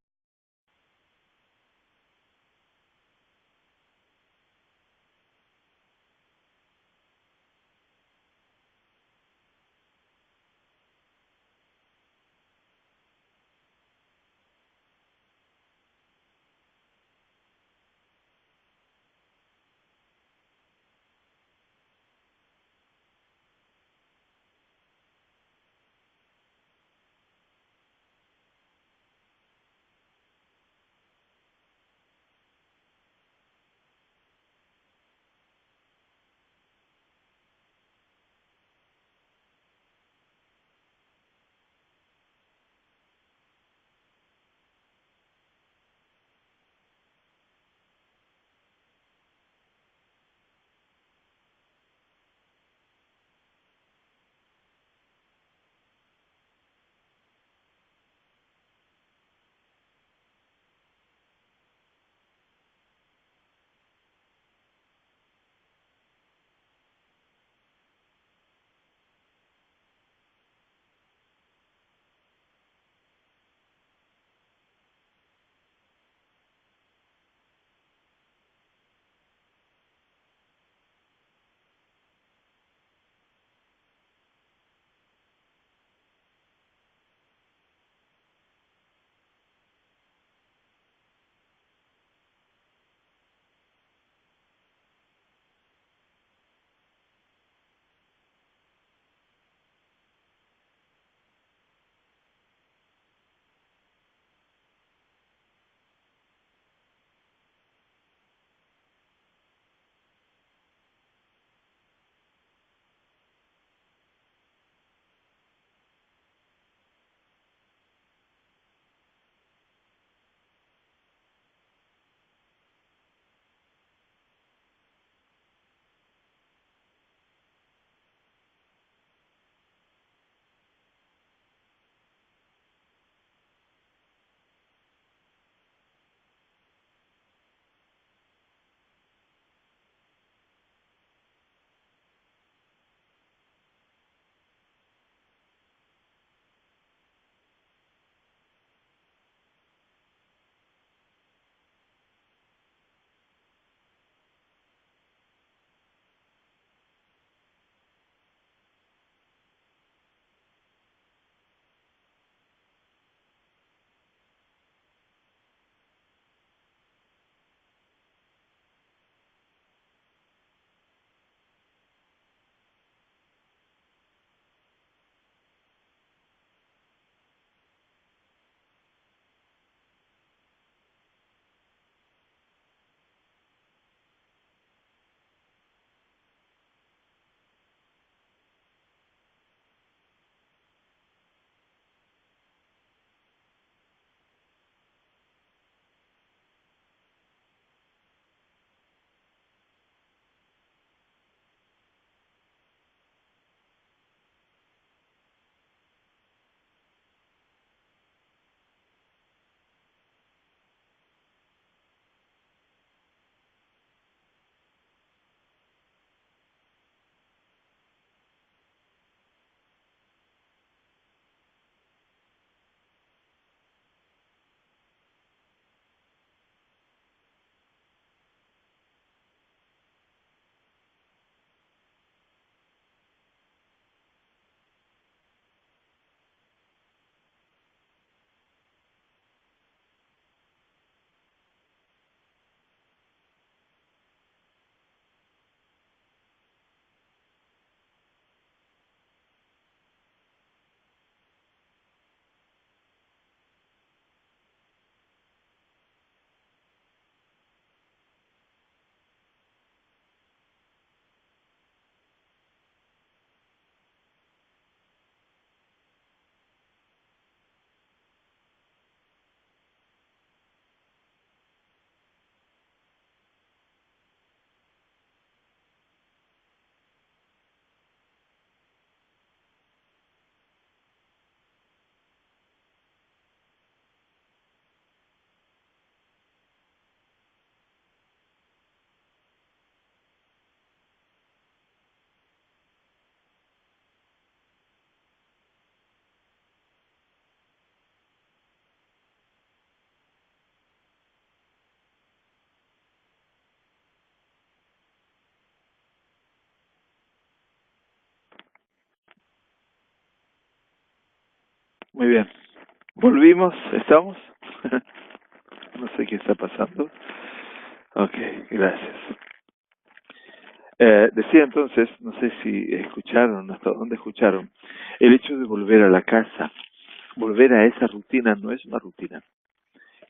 Muy bien. Volvimos, ¿estamos? No sé qué está pasando. Ok, gracias. Decía entonces, no sé si escucharon, hasta dónde escucharon, el hecho de volver a la casa, volver a esa rutina no es una rutina,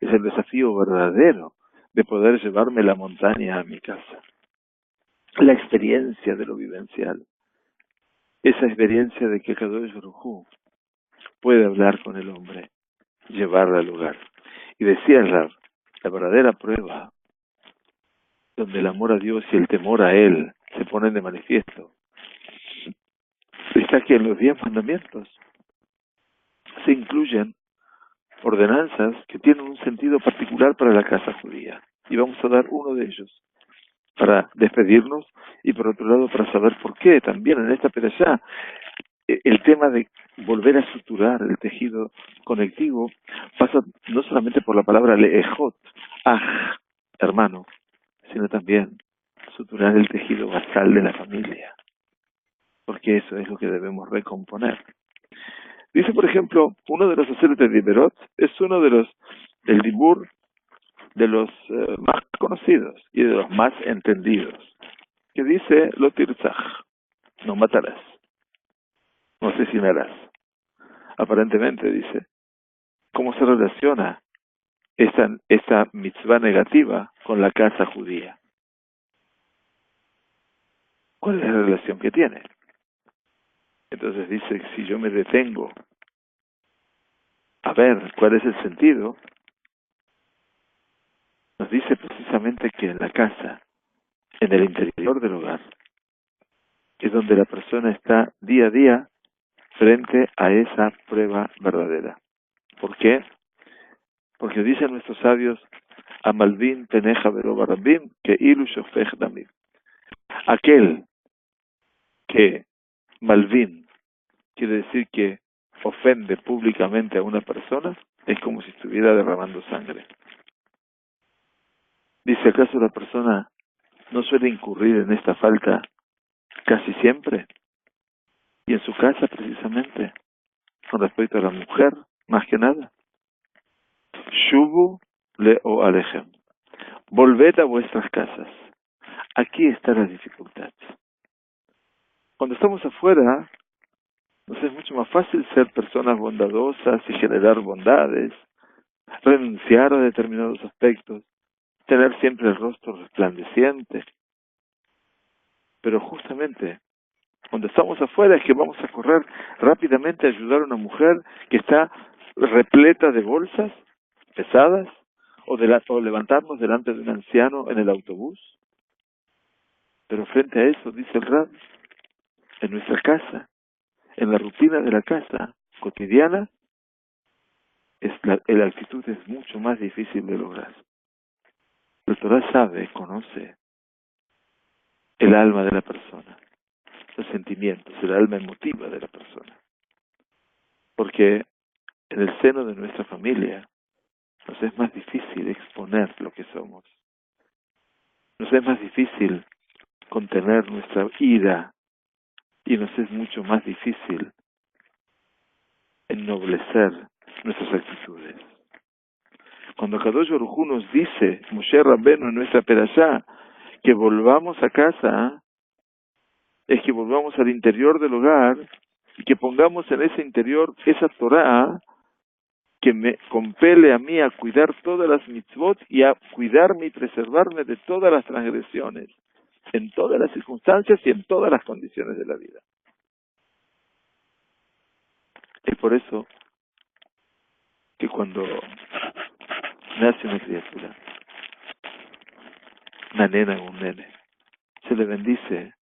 es el desafío verdadero de poder llevarme la montaña a mi casa. La experiencia de lo vivencial, esa experiencia de que Kadosh Baruj Hu puede hablar con el hombre, llevarla al lugar. Y decía el Rab, la verdadera prueba donde el amor a Dios y el temor a Él se ponen de manifiesto está que en los 10 mandamientos se incluyen ordenanzas que tienen un sentido particular para la casa judía. Y vamos a dar uno de ellos para despedirnos y por otro lado para saber por qué también en esta perashá el tema de volver a suturar el tejido conectivo pasa no solamente por la palabra leejot, hermano, sino también suturar el tejido basal de la familia, porque eso es lo que debemos recomponer. Dice, por ejemplo, uno de los haceres de Diberot es uno de los, el dibur de los más conocidos y de los más entendidos, que dice, lo tirzach, no matarás, no asesinarás. Aparentemente dice, ¿cómo se relaciona esta mitzvah negativa con la casa judía? ¿Cuál es la relación que tiene? Entonces dice, si yo me detengo a ver cuál es el sentido, nos dice precisamente que en la casa, en el interior del hogar, es donde la persona está día a día frente a esa prueba verdadera. ¿Por qué? Porque dicen nuestros sabios, Amalvin peneja veroba rabim, que ilu shofech damim. Aquel que Malvin quiere decir que ofende públicamente a una persona, es como si estuviera derramando sangre. Dice, ¿acaso la persona no suele incurrir en esta falta casi siempre? Y en su casa precisamente, con respecto a la mujer, más que nada. Shubu leo alejem. Volved a vuestras casas. Aquí está la dificultad. Cuando estamos afuera, nos es mucho más fácil ser personas bondadosas y generar bondades, renunciar a determinados aspectos, tener siempre el rostro resplandeciente. Pero justamente, cuando estamos afuera es que vamos a correr rápidamente a ayudar a una mujer que está repleta de bolsas pesadas, o levantarnos delante de un anciano en el autobús. Pero frente a eso, dice el Rab, en nuestra casa, en la rutina de la casa cotidiana, la actitud es mucho más difícil de lograr. El Torah sabe, conoce el alma de la persona, los sentimientos, el alma emotiva de la persona. Porque en el seno de nuestra familia nos es más difícil exponer lo que somos. Nos es más difícil contener nuestra ira y nos es mucho más difícil ennoblecer nuestras actitudes. Cuando Kadosh Baruj Hu nos dice, Moshe Rabbenu en nuestra perashá, que volvamos a casa, es que volvamos al interior del hogar y que pongamos en ese interior esa Torah que me compele a mí a cuidar todas las mitzvot y a cuidarme y preservarme de todas las transgresiones, en todas las circunstancias y en todas las condiciones de la vida. Es por eso que cuando nace una criatura, una nena o un nene, se le bendice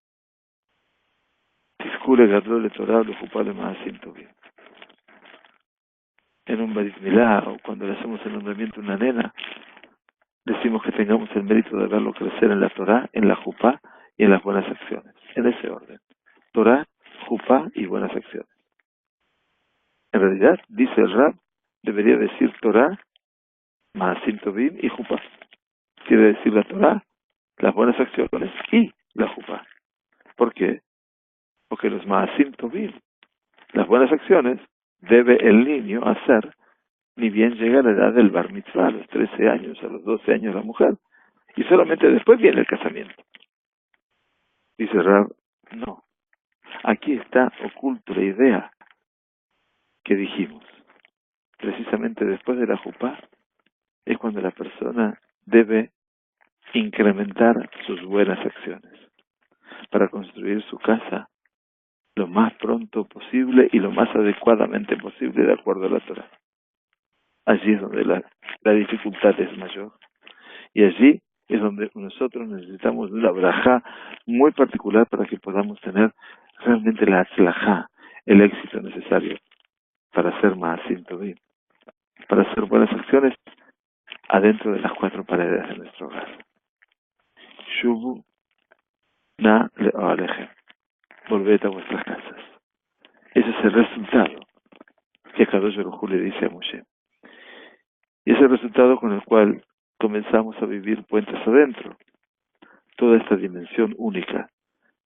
Tizkule Gadol Torah lo Jupale Maasim Tovim. En un Brit Milá o cuando le hacemos el nombramiento a una nena, decimos que tengamos el mérito de verlo crecer en la Torah, en la Jupá y en las buenas acciones. En ese orden. Torah, Jupá y buenas acciones. En realidad, dice el Rab, debería decir Torah, Maasim Tovim y Jupá. Quiere decir la Torah, las buenas acciones y la Jupá. ¿Por qué? Porque los Maasim Tovim, las buenas acciones, debe el niño hacer, ni bien llega a la edad del bar mitzvah, a los 13 años, a los 12 años la mujer. Y solamente después viene el casamiento. Dice Rab, no. Aquí está oculto la idea que dijimos. Precisamente después de la jupá es cuando la persona debe incrementar sus buenas acciones para construir su casa lo más pronto posible y lo más adecuadamente posible de acuerdo a la Torah. Allí es donde la dificultad es mayor. Y allí es donde nosotros necesitamos una braja muy particular para que podamos tener realmente la atzlajá, el éxito necesario para hacer ma'asim tovim, para hacer buenas acciones adentro de las cuatro paredes de nuestro hogar. Shubu na le'oalejem. Volved a vuestras casas. Ese es el resultado que Kadosh Baruj Hu le dice a Moshe. Y es el resultado con el cual comenzamos a vivir puentes adentro. Toda esta dimensión única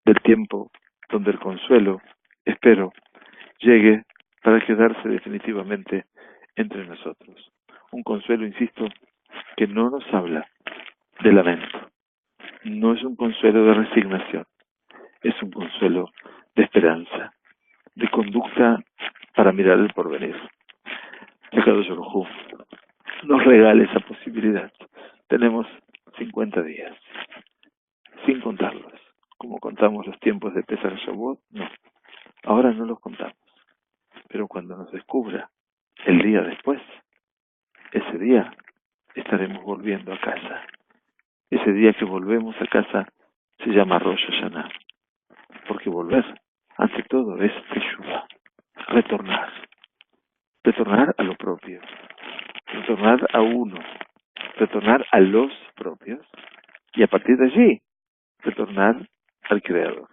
del tiempo donde el consuelo, espero, llegue para quedarse definitivamente entre nosotros. Un consuelo, insisto, que no nos habla de lamento. No es un consuelo de resignación. Es un consuelo de esperanza, de conducta para mirar el porvenir. Que Kadosh Baruj Hu nos regale esa posibilidad. Tenemos 50 días, sin contarlos. Como contamos los tiempos de Pesach Shavuot, no. Ahora no los contamos. Pero cuando nos descubra el día después, ese día estaremos volviendo a casa. Ese día que volvemos a casa se llama Rosh Hashanah. Porque volver, ante todo, es Teshuvah. Retornar. Retornar a lo propio. Retornar a uno. Retornar a los propios. Y a partir de allí, retornar al Creador.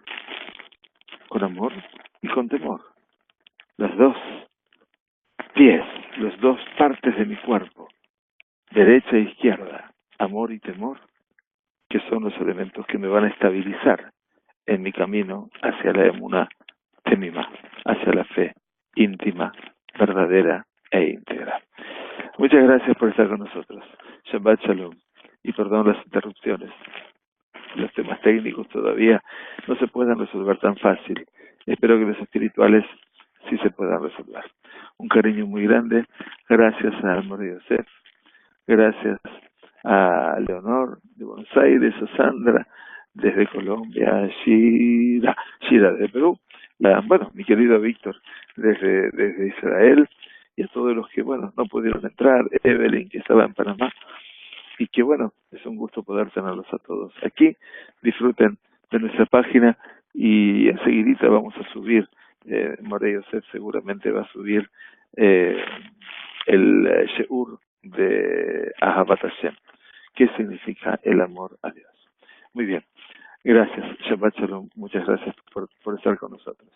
Con amor y con temor. Las dos pies, las dos partes de mi cuerpo, derecha e izquierda, amor y temor, que son los elementos que me van a estabilizar en mi camino hacia la emuná temimá, hacia la fe íntima, verdadera e íntegra. Muchas gracias por estar con nosotros. Shabbat Shalom. Y perdón las interrupciones. Los temas técnicos todavía no se pueden resolver tan fácil. Espero que los espirituales sí se puedan resolver. Un cariño muy grande. Gracias a María Yosef. Gracias a Leonor de Buenos Aires, a Sandra desde Colombia, a Shira desde Perú, mi querido Víctor desde Israel, y a todos los que, no pudieron entrar, Evelyn, que estaba en Panamá, y que, es un gusto poder tenerlos a todos aquí. Disfruten de nuestra página y enseguidita vamos a subir, María Yosef seguramente va a subir el Sheur de Ahavat Hashem. ¿Qué significa el amor a Dios? Muy bien. Gracias. Shabbat Shalom. Muchas gracias por estar con nosotros.